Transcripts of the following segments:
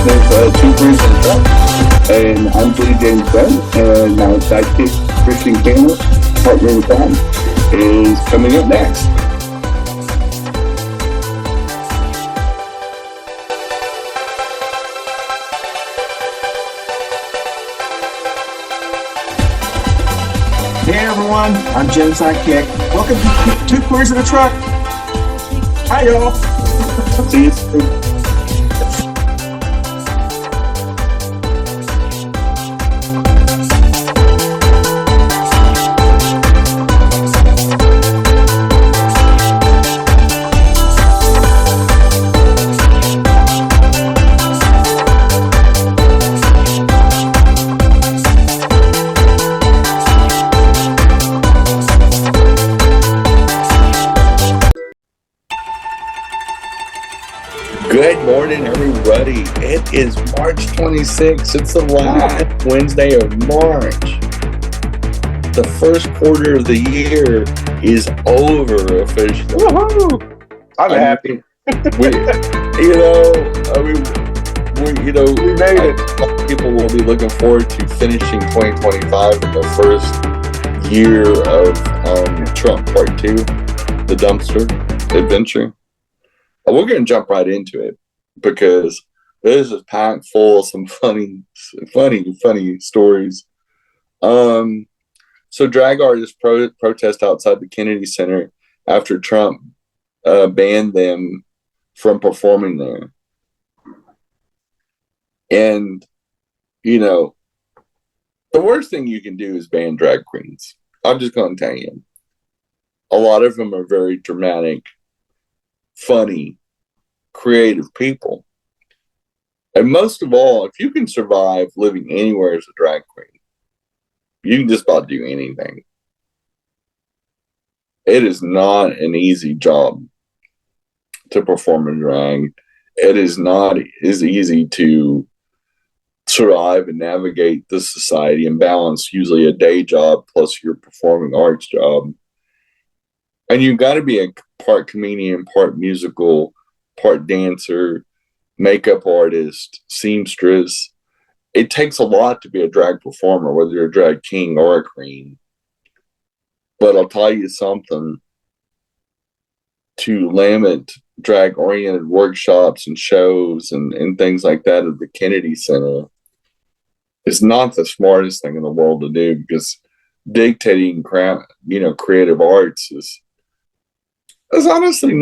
of Two Queers and a Truck. And I'm Billy James Gunn, and my sidekick, Christian Cano, partner in crime, is coming up next. Hey everyone, I'm Jim's sidekick. Welcome to Two Queers in a Truck. Hi y'all. See you soon. Good morning, everybody. It is March 26th. It's the last Wednesday of March. The first quarter of the year is over officially. Woohoo! I'm happy. We made it. People will be looking forward to finishing 2025 in the first year of Trump Part 2, the dumpster adventure. We're going to jump right into it because this is packed full of some funny stories. So drag artists protest outside the Kennedy Center after Trump banned them from performing there. And, the worst thing you can do is ban drag queens. I'm just going to tell you. A lot of them are very dramatic, funny, creative people. And most of all, if you can survive living anywhere as a drag queen, you can just about do anything. It is not an easy job to perform in drag. It is not as easy to survive and navigate this society and balance usually a day job plus your performing arts job. And you've got to be a part comedian, part musical, part dancer, makeup artist, seamstress. It takes a lot to be a drag performer, whether you're a drag king or a queen. But I'll tell you something, to limit drag-oriented workshops and shows and things like that at the Kennedy Center is not the smartest thing in the world to do, because dictating creative arts is honestly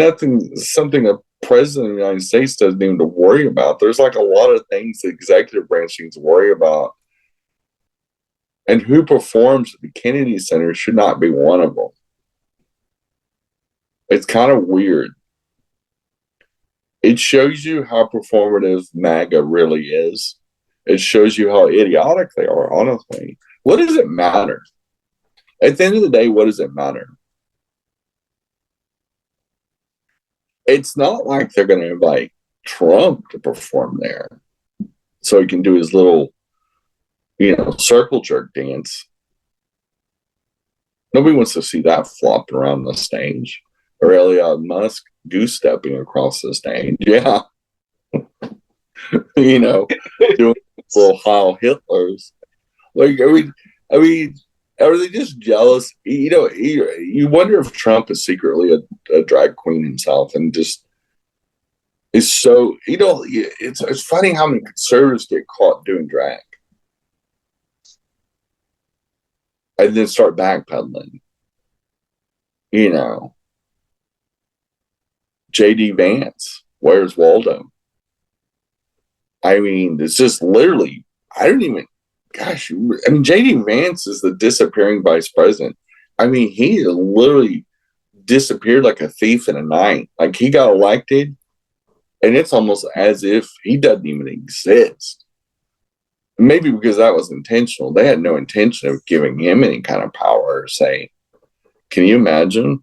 something a president of the United States doesn't even to worry about. There's like a lot of things the executive branch needs to worry about. And who performs at the Kennedy Center should not be one of them. It's kind of weird. It shows you how performative MAGA really is. It shows you how idiotic they are, honestly. What does it matter? At the end of the day, what does it matter? It's not like they're going to invite Trump to perform there so he can do his little, circle jerk dance. Nobody wants to see that flopping around the stage. Or Elon Musk goose stepping across the stage. Yeah. Doing little Heil Hitlers. Like, are they just jealous? You wonder if Trump is secretly a drag queen himself and just is so, it's funny how many conservatives get caught doing drag and then start backpedaling. J.D. Vance, where's Waldo? I mean, it's just literally, J.D. Vance is the disappearing vice president. I mean, he literally disappeared like a thief in the night. Like, he got elected, and it's almost as if he doesn't even exist. Maybe because that was intentional. They had no intention of giving him any kind of power or say. Can you imagine?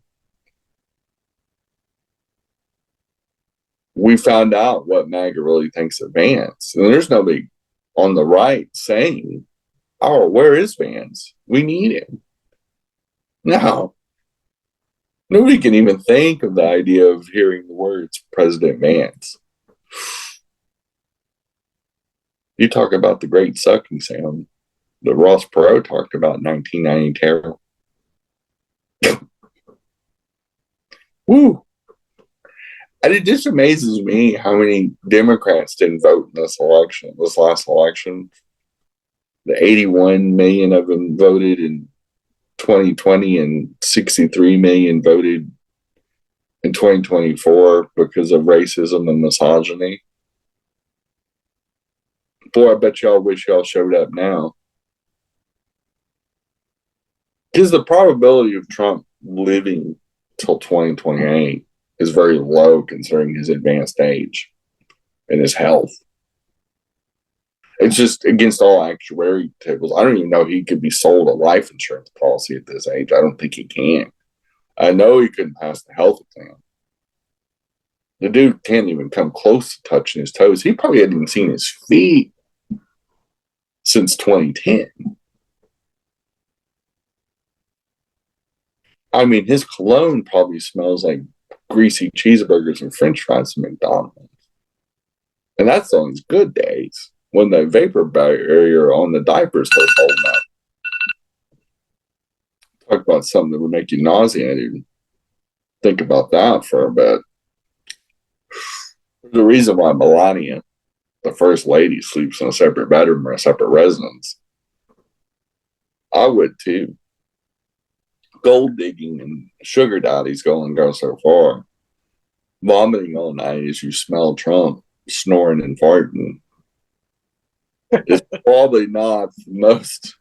We found out what MAGA really thinks of Vance. And there's nobody on the right saying, oh, where is Vance? We need him. No. Nobody can even think of the idea of hearing the words President Vance. You talk about the great sucking sound that Ross Perot talked about in 1990 terror. Woo! And it just amazes me how many Democrats didn't vote in this last election. The 81 million of them voted in 2020 and 63 million voted in 2024 because of racism and misogyny. Boy, I bet y'all wish y'all showed up now. Because the probability of Trump living till 2028 is very low considering his advanced age and his health. It's just against all actuary tables. I don't even know he could be sold a life insurance policy at this age. I don't think he can. I know he couldn't pass the health exam. The dude can't even come close to touching his toes. He probably hadn't even seen his feet since 2010. I mean, his cologne probably smells like greasy cheeseburgers and french fries from McDonald's. And that's on his good days, when the vapor barrier on the diapers starts holding up. Talk about something that would make you nauseated. Think about that for a bit. There's a reason why Melania, the first lady, sleeps in a separate bedroom or a separate residence. I would too. Gold digging and sugar daddies go so far. Vomiting all night as you smell Trump snoring and farting. It's probably not the most.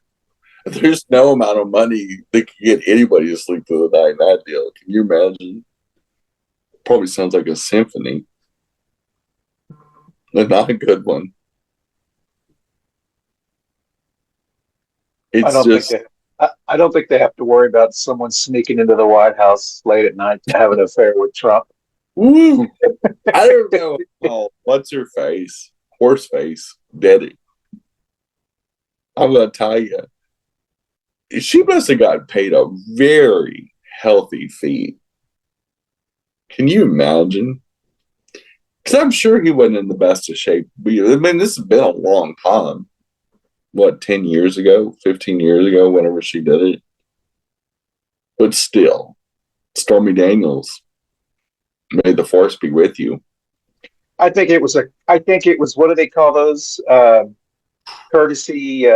There's no amount of money that can get anybody to sleep through the night in that deal. Can you imagine? Probably sounds like a symphony. But not a good one. It's I don't think they have to worry about someone sneaking into the White House late at night to have an affair with Trump. Woo! I don't know how, what's her face? Horseface did it. I'm going to tell you. She must have got paid a very healthy fee. Can you imagine? Because I'm sure he wasn't in the best of shape. I mean, this has been a long time. What, 10 years ago, 15 years ago, whenever she did it. But still, Stormy Daniels, may the force be with you. I think it was what do they call those? Courtesy,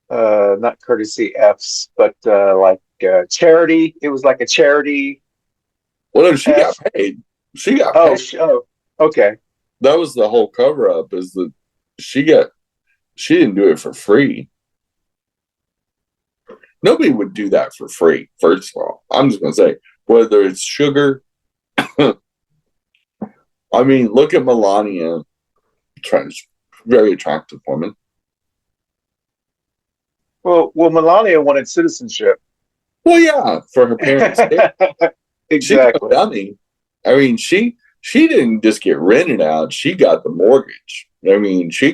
not courtesy Fs, but charity. It was like a charity. Well, no, she got paid. She got paid. Okay. That was the whole cover up, is that she didn't do it for free. Nobody would do that for free, first of all. I'm just going to say, whether it's sugar. I mean, look at Melania. Very attractive woman. Well, Melania wanted citizenship. Well, yeah, for her parents. Exactly. She's a dummy. I mean, she didn't just get rented out. She got the mortgage. I mean, she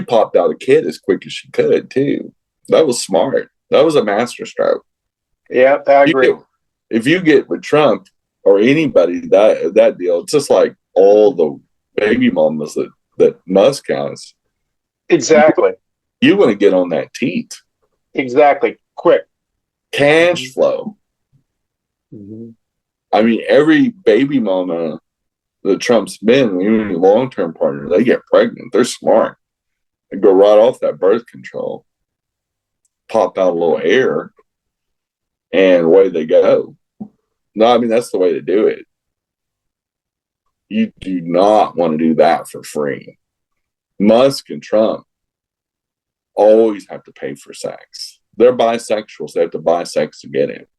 popped out a kid as quick as she could, too. That was smart. That was a masterstroke. Yeah, I agree. If you get with Trump or anybody, that deal, it's just like all the baby mamas that Musk has. Exactly. You want to get on that teat. Exactly. Quick. Cash flow. Mm-hmm. I mean, every baby mama that Trump's been, even a long-term partner, they get pregnant. They're smart. They go right off that birth control, pop out a little air, and away they go. No, I mean, that's the way to do it. You do not want to do that for free. Musk and Trump always have to pay for sex. They're bisexuals. They have to buy sex to get it.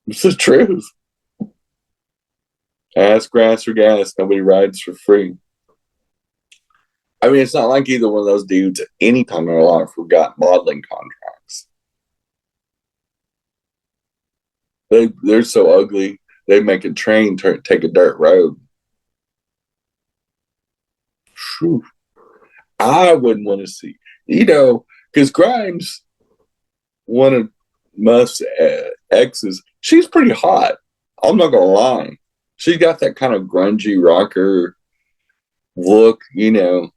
It's the truth. Ass, grass, or gas. Nobody rides for free. I mean, it's not like either one of those dudes at any time in their life who got modeling contracts. They're so ugly, they make a train take a dirt road. Whew. I wouldn't want to see, because Grimes, one of Musk's exes, she's pretty hot. I'm not going to lie. She's got that kind of grungy rocker look, you know.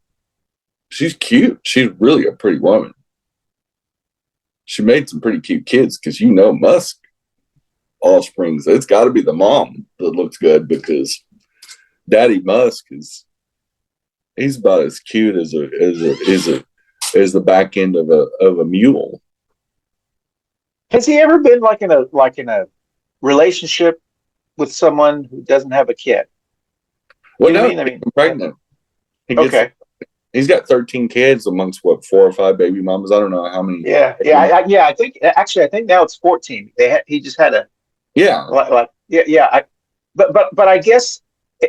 She's cute. She's really a pretty woman. She made some pretty cute kids because, you know, Musk offsprings. It's got to be the mom that looks good because Daddy Musk he's about as cute as the back end of a mule. Has he ever been like in a relationship with someone who doesn't have a kid? Well, You know no, what I mean? he's pregnant. Okay. He's got 13 kids amongst what, 4 or 5 baby mamas. I don't know how many. Yeah. I think now it's 14. He just had a Yeah. but I guess,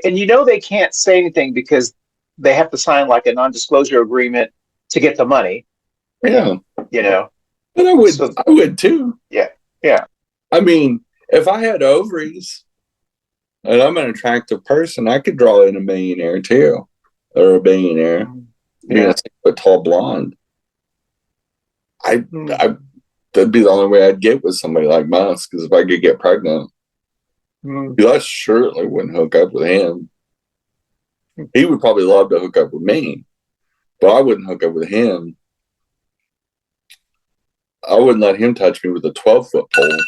and you know they can't say anything because they have to sign like a non-disclosure agreement to get the money. Yeah. You know. But I would too. Yeah. Yeah. I mean, if I had ovaries and I'm an attractive person, I could draw in a millionaire too, or a billionaire. Yeah, a tall blonde. That'd be the only way I'd get with somebody like Musk, because if I could get pregnant, I certainly wouldn't hook up with him. He would probably love to hook up with me, but I wouldn't hook up with him. I wouldn't let him touch me with a 12-foot pole.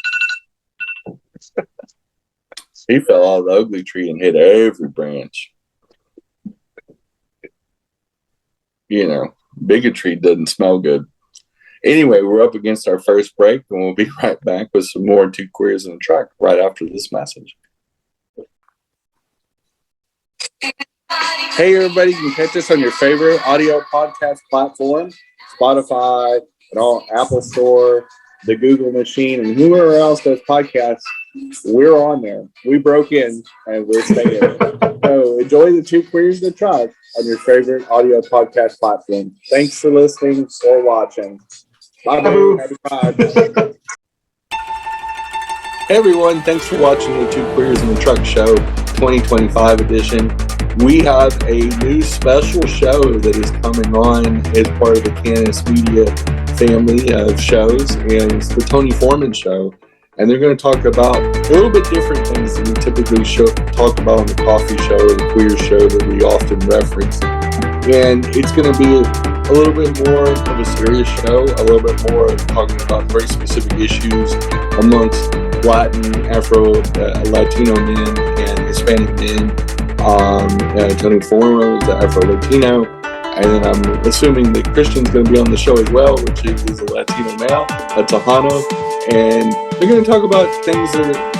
He fell out of the ugly tree and hit every branch. You know, bigotry doesn't smell good. Anyway, we're up against our first break, and we'll be right back with some more Two Queers in a Truck right after this message. Hey, everybody, you can catch us on your favorite audio podcast platform, Spotify, and all Apple Store, the Google machine, and whoever else does podcasts. We're on there. We broke in, and we're staying. So enjoy the Two Queers in a Truck on your favorite audio podcast platform. Thanks for listening or watching. Bye-bye. Happy time. Hey, everyone. Thanks for watching the Two Queers in a Truck Show 2025 edition. We have a new special show that is coming on as part of the Canis Media family of shows, and it's the Tony Foreman Show. And they're going to talk about a little bit different things than we typically talk about on the coffee show or the queer show that we often reference. And it's going to be a little bit more of a serious show, a little bit more talking about very specific issues amongst Latin, Latino men and Hispanic men. Tony Foreman is Afro-Latino. And then I'm assuming that Christian's going to be on the show as well, which is a Latino male, a Tejano. And they're going to talk about things that are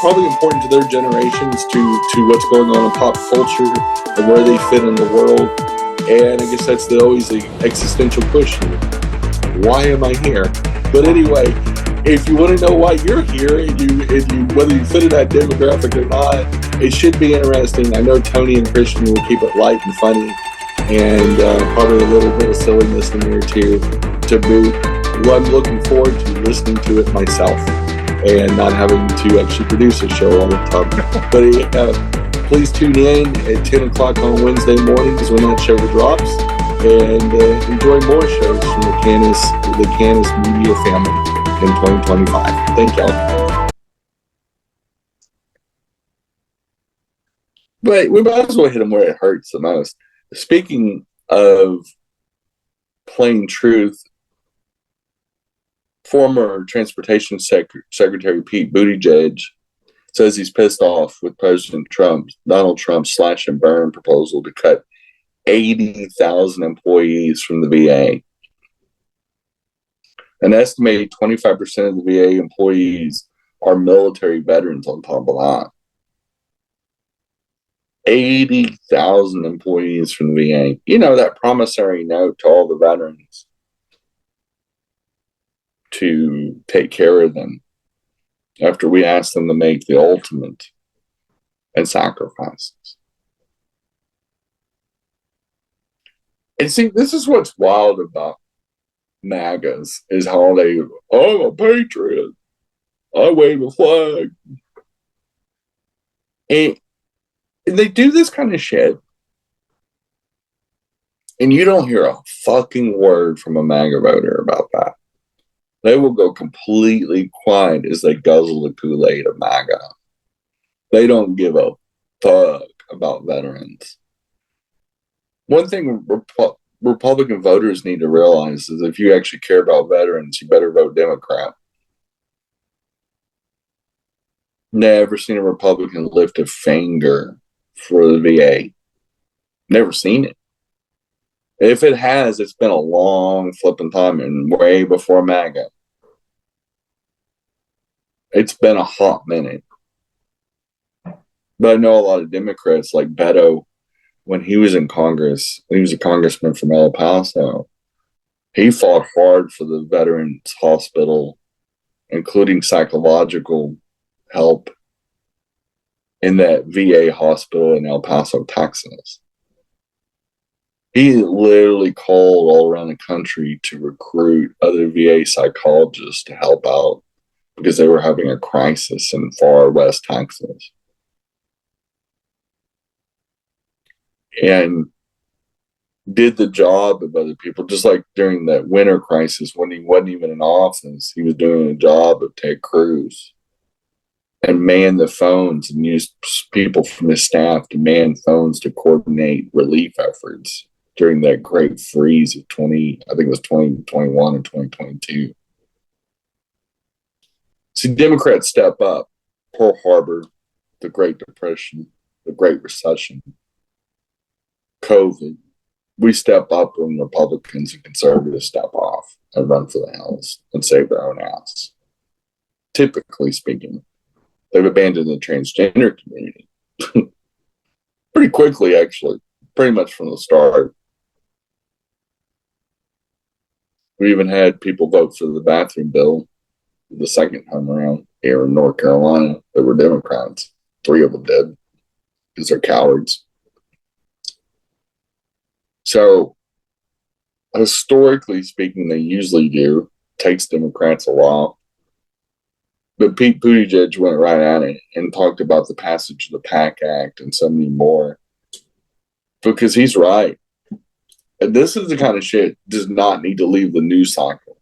probably important to their generations, to what's going on in pop culture and where they fit in the world. And I guess that's always the existential question. Why am I here? But anyway, if you want to know why you're here and whether you fit in that demographic or not, it should be interesting. I know Tony and Christian will keep it light and funny, and probably a little bit of silliness in there too, to boot. Well, I'm looking forward to listening to it myself and not having to actually produce a show all the time. But please tune in at 10 o'clock on Wednesday mornings when that show drops, and enjoy more shows from the Canis Media family in 2025. Thank y'all. But we might as well hit them where it hurts the most. Speaking of plain truth, former Transportation Secretary Pete Buttigieg says he's pissed off with Donald Trump's slash and burn proposal to cut 80,000 employees from the VA. An estimated 25% of the VA employees are military veterans on top of that. 80,000 employees from the VA. You know, that promissory note to all the veterans to take care of them after we asked them to make the ultimate and sacrifices. And see, this is what's wild about MAGAs, is how I'm a patriot. I wave a flag. And they do this kind of shit, and you don't hear a fucking word from a MAGA voter about that. They will go completely quiet as they guzzle the Kool-Aid of MAGA. They don't give a fuck about veterans. One thing Republican voters need to realize is if you actually care about veterans, you better vote Democrat. Never seen a Republican lift a finger for the VA. Never seen it. If it has, it's been a long flipping time and way before MAGA. It's been a hot minute. But I know a lot of Democrats like Beto, when he was in Congress, he was a congressman from El Paso. He fought hard for the Veterans Hospital, including psychological help in that VA hospital in El Paso, Texas. He literally called all around the country to recruit other VA psychologists to help out because they were having a crisis in far west Texas. And did the job of other people, just like during that winter crisis when he wasn't even in office, he was doing a job of Ted Cruz and manned the phones and used people from his staff to man phones to coordinate relief efforts during that great freeze of I think it was 2021 and 2022. See, Democrats step up. Pearl Harbor, the Great Depression, the Great Recession, COVID. We step up when Republicans and conservatives step off and run for the hills and save their own ass. Typically speaking, they've abandoned the transgender community pretty quickly, actually, pretty much from the start. We even had people vote for the bathroom bill the second time around here in North Carolina that were Democrats. 3 of them did because they're cowards. So, historically speaking, they usually do. Takes Democrats a while. But Pete Buttigieg went right at it and talked about the passage of the PAC Act and so many more. Because he's right. And this is the kind of shit does not need to leave the news cycle.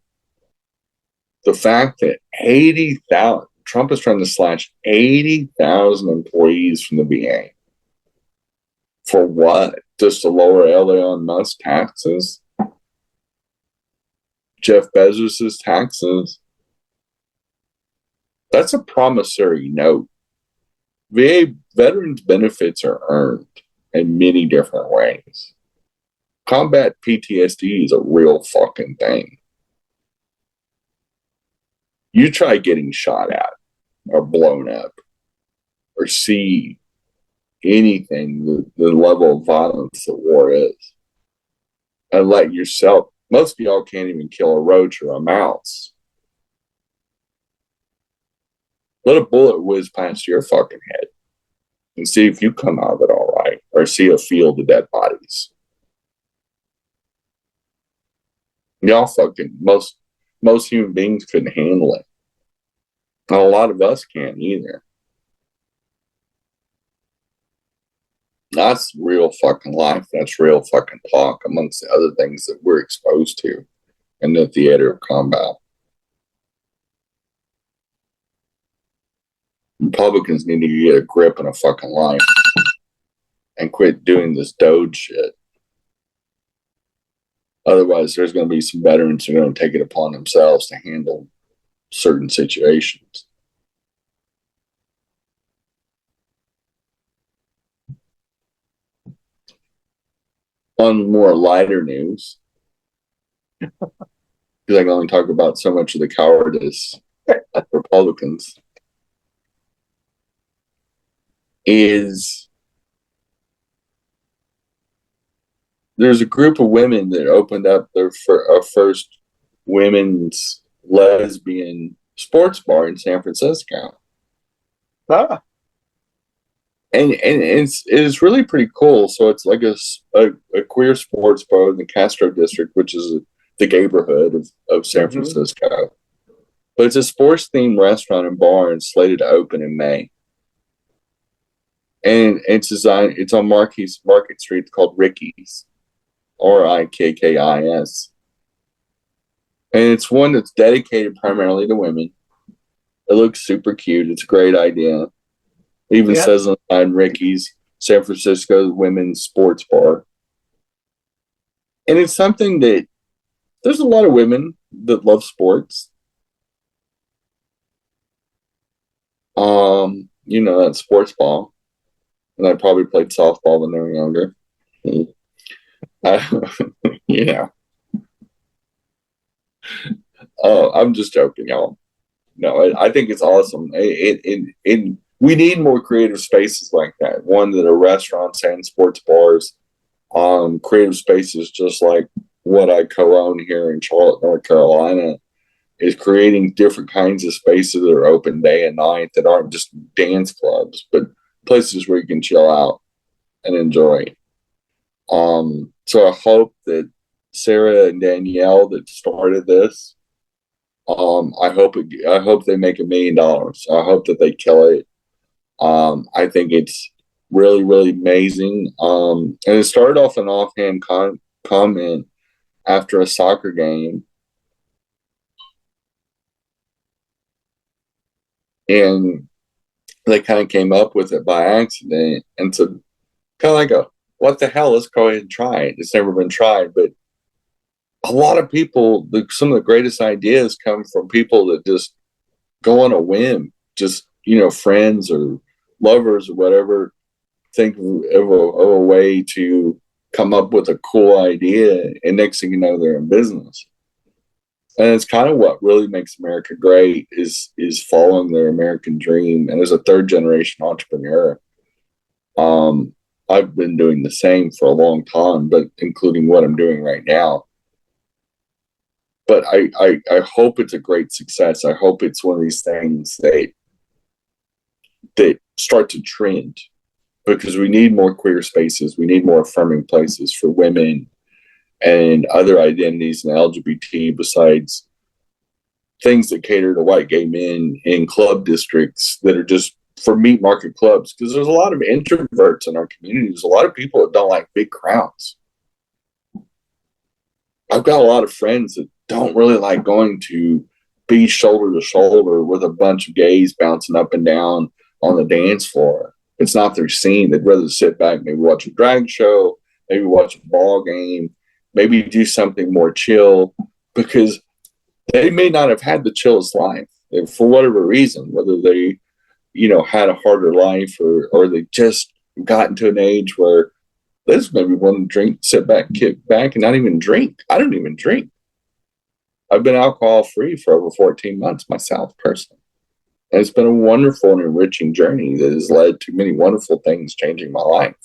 The fact that 80,000, Trump is trying to slash 80,000 employees from the VA. For what? Just to lower Elon Musk's taxes? Jeff Bezos' taxes? That's a promissory note. VA veterans benefits are earned in many different ways. Combat PTSD is a real fucking thing. You try getting shot at or blown up or see anything, the level of violence that war is. And let yourself, most of y'all can't even kill a roach or a mouse. Let a bullet whiz past your fucking head and see if you come out of it all right or see a field of dead bodies. Y'all fucking, most human beings couldn't handle it. And a lot of us can't either. That's real fucking life. That's real fucking talk amongst the other things that we're exposed to in the theater of combat. Republicans need to get a grip on a fucking life and quit doing this Doge shit. Otherwise, there's going to be some veterans who are going to take it upon themselves to handle certain situations. On more lighter news, because I can only talk about so much of the cowardice of Republicans, is there's a group of women that opened up their first women's lesbian sports bar in San Francisco. Ah. And it's really pretty cool. So it's like a queer sports bar in the Castro district, which is the neighborhood of San Francisco. But it's a sports themed restaurant and bar and slated to open in May. And it's designed. It's on Market Street. It's called Ricky's, Rikkis, and it's one that's dedicated primarily to women. It looks super cute. It's a great idea. It even says on Ricky's San Francisco women's sports bar. And it's something that there's a lot of women that love sports. That sports ball. And I probably played softball when they were younger. Oh, I'm just joking, y'all. No, I think it's awesome. We need more creative spaces like that. One that are restaurants and sports bars, creative spaces just like what I co-own here in Charlotte, North Carolina, is creating different kinds of spaces that are open day and night that aren't just dance clubs, but places where you can chill out and enjoy. So I hope that Sarah and Danielle that started this, I hope they make $1 million. I hope that they kill it. I think it's really, really amazing. And it started off an offhand comment after a soccer game. And they kind of came up with it by accident. And so kind of like what the hell, let's go ahead and try it. It's never been tried. But a lot of people, some of the greatest ideas come from people that just go on a whim. Just, friends or lovers or whatever, think of a way to come up with a cool idea. And next thing you know, they're in business. And it's kind of what really makes America great is following their American dream. And as a third generation entrepreneur, I've been doing the same for a long time, but including what I'm doing right now. But I hope it's a great success. I hope it's one of these things that start to trend, because we need more queer spaces. We need more affirming places for women and other identities in LGBT besides things that cater to white gay men in club districts that are just for meat market clubs. Because there's a lot of introverts in our community. There's a lot of people that don't like big crowds. I've got a lot of friends that don't really like going to be shoulder to shoulder with a bunch of gays bouncing up and down on the dance floor. It's not their scene. They'd rather sit back, maybe watch a drag show, maybe watch a ball game, maybe do something more chill, because they may not have had the chillest life for whatever reason, whether they, had a harder life or they just got into an age where they just maybe want to drink, sit back, kick back, and not even drink. I don't even drink. I've been alcohol free for over 14 months myself personally. And it's been a wonderful and enriching journey that has led to many wonderful things changing my life.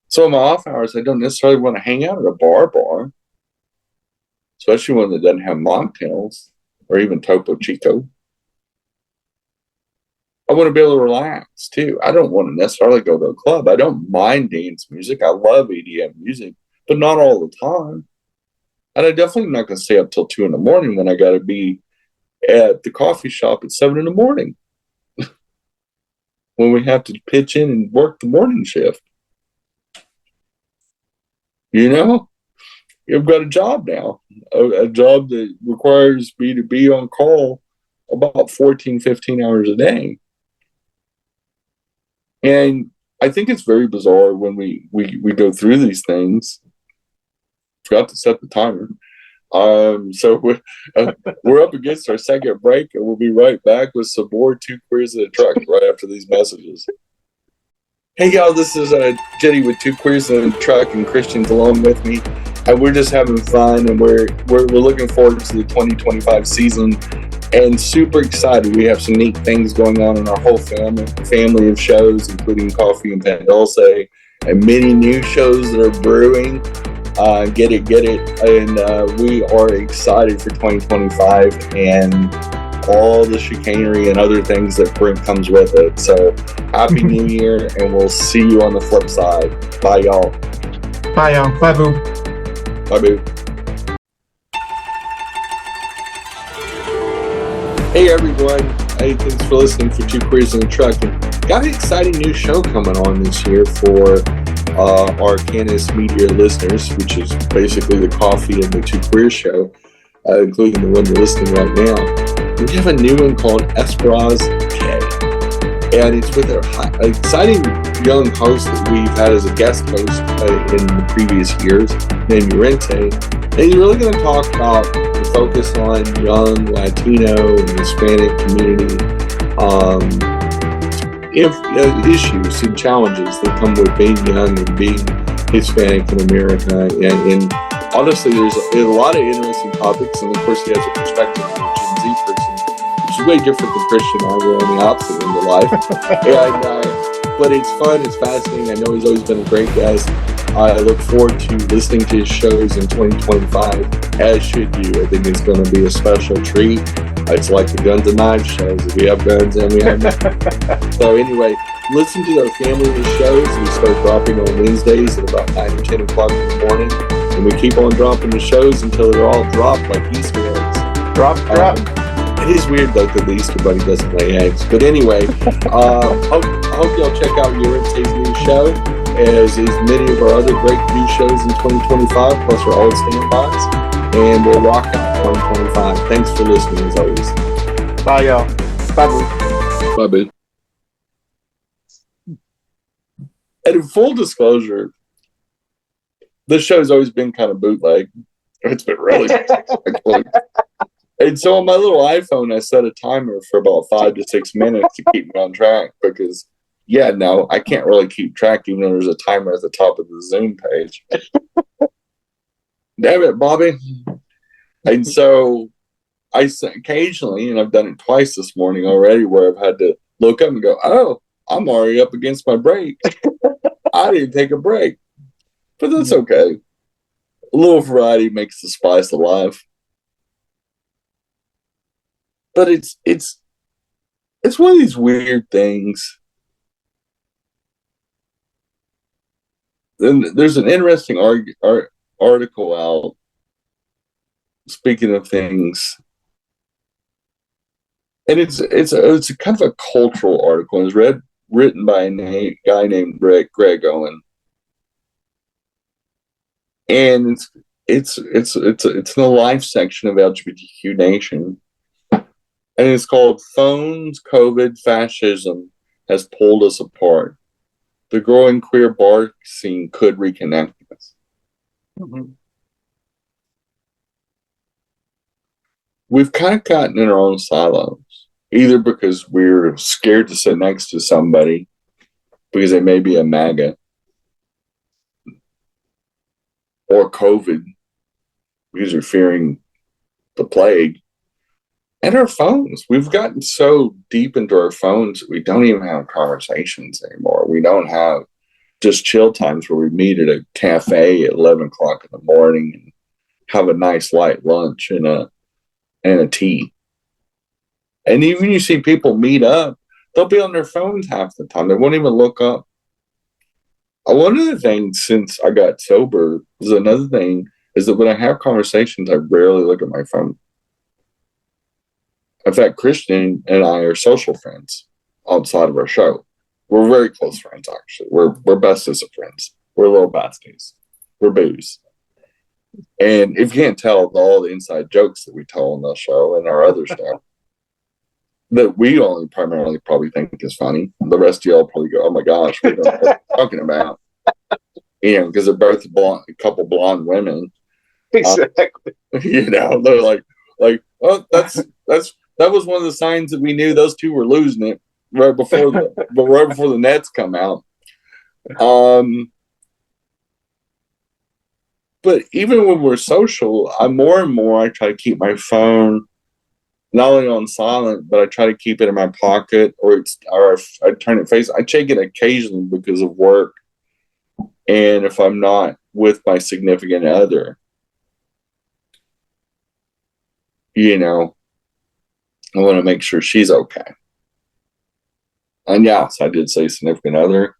So in my off hours, I don't necessarily want to hang out at a bar, especially one that doesn't have mocktails or even Topo Chico. I want to be able to relax too. I don't want to necessarily go to a club. I don't mind dance music. I love EDM music, but not all the time. And I definitely not going to stay up till 2 a.m. when I got to be at the coffee shop at 7 a.m. when we have to pitch in and work the morning shift. I've got a job now, a job that requires me to be on call about 14, 15 hours a day. And I think it's very bizarre when we go through these things. Forgot to set the timer. So we're up against our second break, and we'll be right back with some more Two Queers in a Truck right after these messages. Hey y'all, this is Jenny with Two Queers in a Truck, and Christian's along with me, and we're just having fun, and we're looking forward to the 2025 season, and super excited. We have some neat things going on in our whole family of shows, including Coffee and Pan Dulce, and many new shows that are brewing. Get it, and we are excited for 2025 and all the chicanery and other things that comes with it. So happy New Year, and we'll see you on the flip side. Bye y'all. Bye y'all. Bye boo. Bye boo. Hey everyone. Hey, thanks for listening for Two Queers in a Truck. And got an exciting new show coming on this year for our Canis Media listeners, which is basically the Coffee and the Two Queers show, including the one you're listening right now. We have a new one called Esperaz K. And it's with an exciting young host that we've had as a guest host in the previous years, named Urente. And he's really going to talk about the focus on young Latino and Hispanic community issues and challenges that come with being young and being Hispanic in America. And honestly, there's a lot of interesting topics. And of course, he has a perspective of a Gen Z person, which is way different than Christian and I. We're on the opposite end of life. But it's fun, it's fascinating. I know he's always been a great guest. I look forward to listening to his shows in 2025, as should you. I think it's going to be a special treat. It's like the Guns and Knives shows. We have guns and we have knives. So anyway, listen to our family of shows. We start dropping on Wednesdays at about 9 or 10 o'clock in the morning. And we keep on dropping the shows until they're all dropped like Easter eggs. Drop. It is weird though because the Easter Bunny doesn't lay eggs. But anyway, I hope y'all check out Urante's new show, as is many of our other great new shows in 2025, plus our old standbys. And we'll rock out 2025. Thanks for listening as always. Bye, y'all. Bye, boo. Bye, boo. And in full disclosure, this show's always been kind of bootleg. It's been really And so on my little iPhone, I set a timer for about 5 to 6 minutes to keep me on track because, I can't really keep track even though there's a timer at the top of the Zoom page. Damn it, Bobby. And so I occasionally, and I've done it twice this morning already, where I've had to look up and go, oh, I'm already up against my break. I didn't take a break. But that's okay. A little variety makes the spice of life. But it's one of these weird things. Then there's an interesting article out. Speaking of things, and it's a kind of a cultural article. It's written by a guy named Greg Owen, and it's in the life section of LGBTQ Nation. And it's called Phones, COVID, Fascism Has Pulled Us Apart. The growing queer bar scene could reconnect us. Mm-hmm. We've kind of gotten in our own silos, either because we're scared to sit next to somebody because they may be a MAGA, or COVID because you're fearing the plague. And our phones. We've gotten so deep into our phones that we don't even have conversations anymore. We don't have just chill times where we meet at a cafe at 11 o'clock in the morning and have a nice light lunch and a tea. And even you see people meet up, they'll be on their phones half the time. They won't even look up. One of the things since I got sober is another thing is that when I have conversations, I rarely look at my phone. In fact, Christian and I are social friends outside of our show. We're very close friends, actually. We're bestest of friends. We're little besties. We're boos. And if you can't tell all the inside jokes that we tell on the show and our other stuff, that we only primarily probably think is funny. The rest of y'all probably go, oh my gosh, we don't know what we're talking about. Because they're both a couple blonde women. Exactly. They're like, oh, that was one of the signs that we knew those two were losing it right before the Nets come out. But even when we're social, more and more I try to keep my phone not only on silent, but I try to keep it in my pocket, or I turn it face. I check it occasionally because of work, and if I'm not with my significant other, I want to make sure she's okay. And yes, I did say significant other.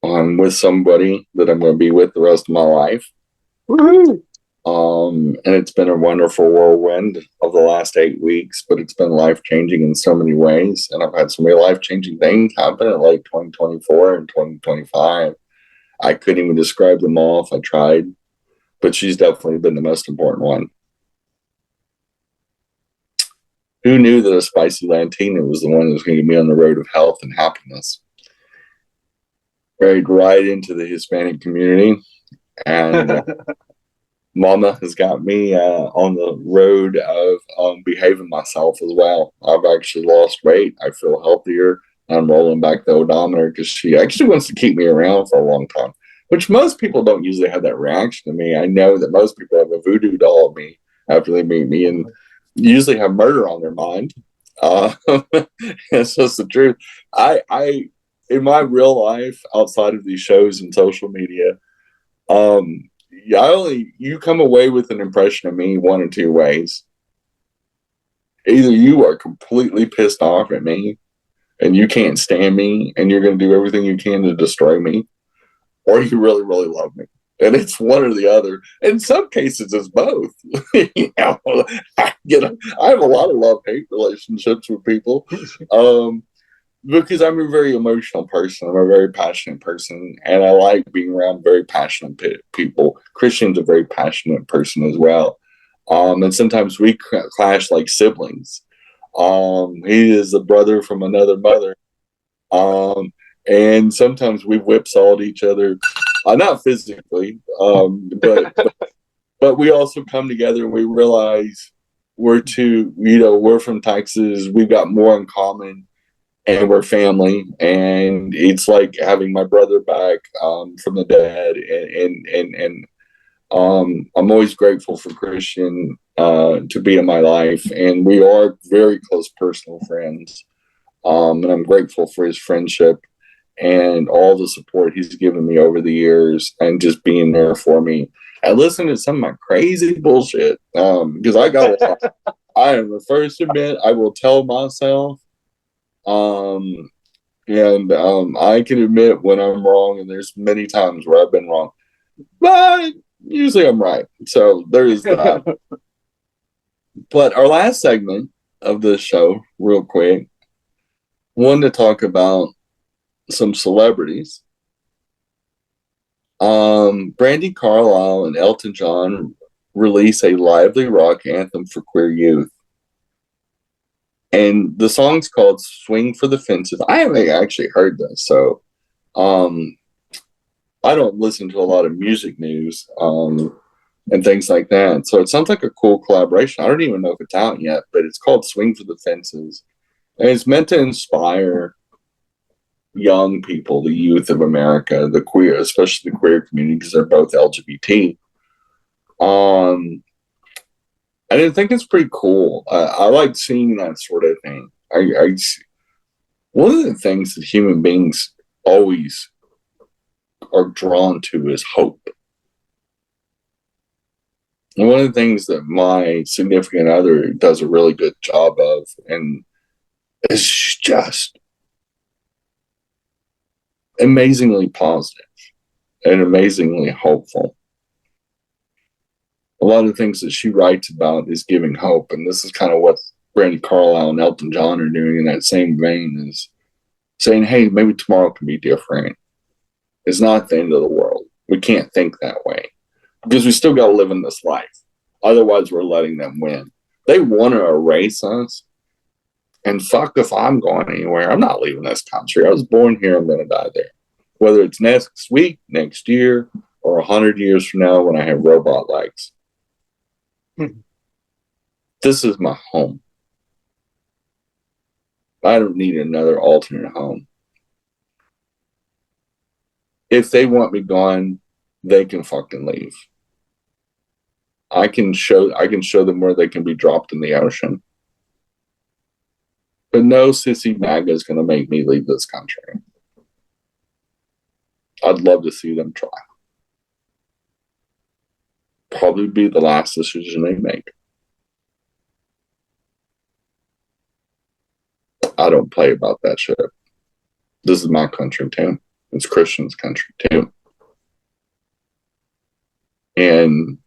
I'm with somebody that I'm going to be with the rest of my life. Woo-hoo. And it's been a wonderful whirlwind of the last 8 weeks, but it's been life-changing in so many ways. And I've had so many life-changing things happen in late 2024 and 2025. I couldn't even describe them all if I tried, but she's definitely been the most important one. Who knew that a spicy Latina was the one that was going to get me on the road of health and happiness? Married right into the Hispanic community, and Mama has got me on the road of behaving myself as well. I've actually lost weight. I feel healthier. I'm rolling back the odometer because she actually wants to keep me around for a long time, which most people don't usually have that reaction to me. I know that most people have a voodoo doll of me after they meet me and usually have murder on their mind. It's just the truth. I in my real life, outside of these shows and social media, you come away with an impression of me one or two ways. Either you are completely pissed off at me and you can't stand me and you're going to do everything you can to destroy me, or you really, really love me. And it's one or the other. In some cases, it's both. I have a lot of love-hate relationships with people. Because I'm a very emotional person. I'm a very passionate person, and I like being around very passionate people. Christian's a very passionate person as well. And sometimes we clash like siblings. He is a brother from another mother. And sometimes we whipsawed each other, not physically, but we also come together and we realize we're from Texas. We've got more in common. And we're family, and it's like having my brother back from the dead. And I'm always grateful for Christian to be in my life, and we are very close personal friends. And I'm grateful for his friendship and all the support he's given me over the years, and just being there for me. I listen to some of my crazy bullshit because I am the first to admit I will tell myself. I can admit when I'm wrong, and there's many times where I've been wrong, but usually I'm right. So there is that. But our last segment of this show, real quick, wanted to talk about some celebrities. Brandy Carlisle and Elton John release a lively rock anthem for queer youth. And the song's called Swing for the Fences. I haven't actually heard this, so I don't listen to a lot of music news and things like that. So it sounds like a cool collaboration. I don't even know if it's out yet, but it's called Swing for the Fences. And it's meant to inspire young people, the youth of America, the queer, especially the queer community, because they're both LGBT. I didn't think it's pretty cool. I like seeing that sort of thing. One of the things that human beings always are drawn to is hope. And one of the things that my significant other does a really good job of, and is just amazingly positive and amazingly hopeful. A lot of the things that she writes about is giving hope, and this is kind of what Brandy Carlisle and Elton John are doing in that same vein, is saying, hey, maybe tomorrow can be different. It's not the end of the world. We can't think that way because we still got to live in this life. Otherwise, we're letting them win. They want to erase us, and fuck if I'm going anywhere. I'm not leaving this country. I was born here. I'm going to die there. Whether it's next week, next year, or 100 years from now when I have robot legs. This is my home. I don't need another alternate home. If they want me gone, they can fucking leave. I can show them where they can be dropped in the ocean. But no sissy MAGA is going to make me leave this country. I'd love to see them try. Probably be the last decision they make. I don't play about that shit. This is my country too. It's Christian's country too. And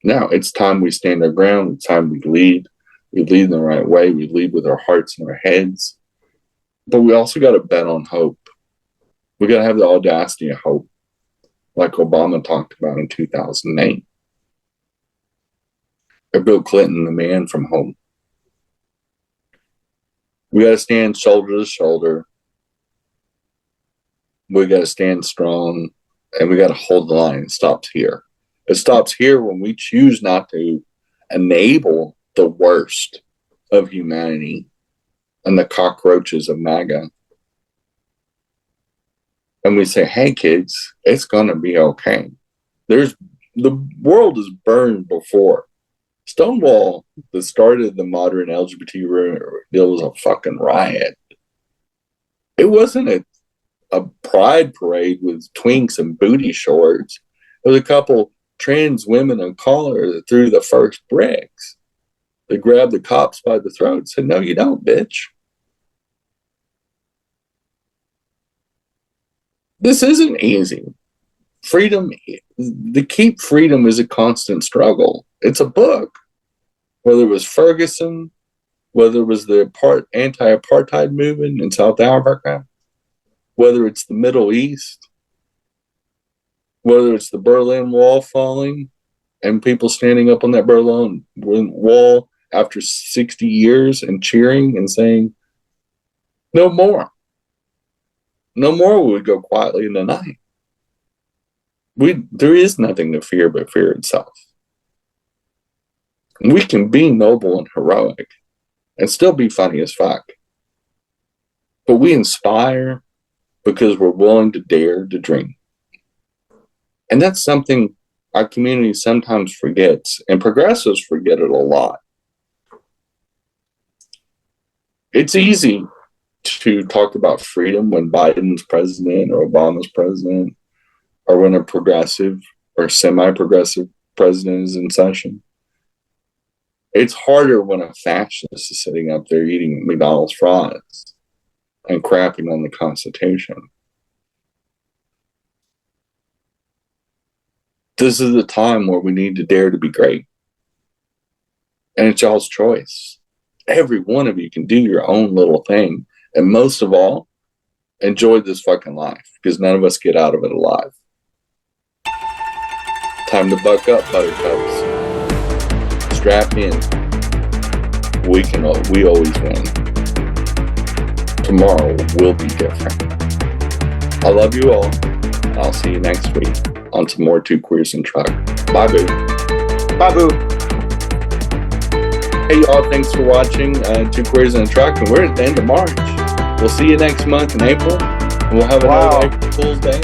now it's time we stand our ground. It's time we lead. We lead in the right way. We lead with our hearts and our heads. But we also got to bet on hope. We got to have the audacity of hope, like Obama talked about in 2008. Or Bill Clinton, the man from home. We got to stand shoulder to shoulder. We got to stand strong, and we got to hold the line. It stops here. It stops here when we choose not to enable the worst of humanity and the cockroaches of MAGA. And we say, hey, kids, it's going to be okay. The world is burned before. Stonewall, that started the modern LGBT deal, was a fucking riot. It wasn't a pride parade with twinks and booty shorts. It was a couple trans women of color that threw the first bricks. They grabbed the cops by the throat and said, no, you don't, bitch. This isn't easy. Freedom, to keep freedom is a constant struggle. It's a book. Whether it was Ferguson, whether it was the anti-apartheid movement in South Africa, whether it's the Middle East, whether it's the Berlin Wall falling and people standing up on that Berlin Wall after 60 years and cheering and saying, no more. No more will we go quietly in the night. There is nothing to fear but fear itself. We can be noble and heroic and still be funny as fuck. But we inspire because we're willing to dare to dream. And that's something our community sometimes forgets, and progressives forget it a lot. It's easy to talk about freedom when Biden's president or Obama's president, or when a progressive or semi-progressive president is in session. It's harder when a fascist is sitting up there eating McDonald's fries and crapping on the Constitution. This is the time where we need to dare to be great. And it's y'all's choice. Every one of you can do your own little thing. And most of all, enjoy this fucking life, because none of us get out of it alive. Time to buck up, buttercups. Strap in. We always win. Tomorrow will be different. I love you all. I'll see you next week on some more Two Queers and Truck. Bye, boo. Bye, boo. Hey, y'all. Thanks for watching Two Queers and a Truck. And we're at the end of March. We'll see you next month in April. And we'll have another April Fool's Day.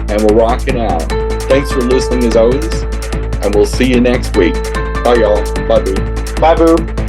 And we're rocking out. Thanks for listening as always. And we'll see you next week. Bye, y'all. Bye, boo. Bye, boo.